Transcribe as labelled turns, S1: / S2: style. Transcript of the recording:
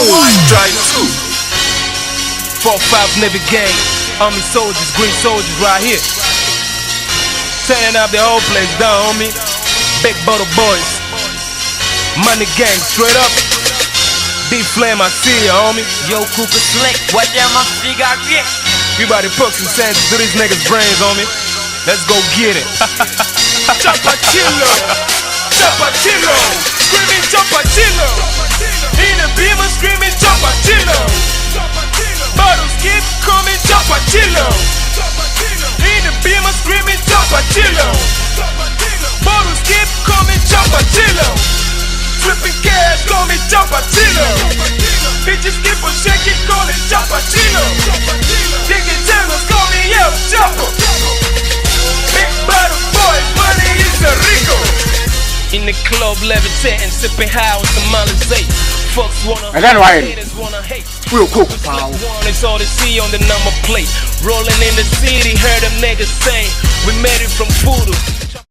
S1: Strike 2. 4-5 Navy gang. Army soldiers, green soldiers right here. Tearing up the whole place down, homie. Big bottle boys. Money gang, straight up. Big flame, I see ya, homie.
S2: Yo, Cooper Slick, what them my figure get?
S1: We about to put some sense to these niggas' brains, homie. Let's go get it. Chapachillo, Chapachillo, screaming Chapachillo. In the beamer screaming Chapachillo. Bottles keep coming Chapachillo. In the beamer screaming Chapachillo. Bottles keep coming Chapachillo. Flipping cash, call me Chapachillo. Bitches keep on shaking, call it Chapachillo. Digging tangles, call me El Chapo. Big bottle boys, money is the Rico. In the club, levitating, sipping high with some Alizé. Fucks wanna haters wanna hate.
S3: Real cool, pal.
S1: It's all to see on the number plate. Rolling in the city, heard them niggas say we made it from voodoo.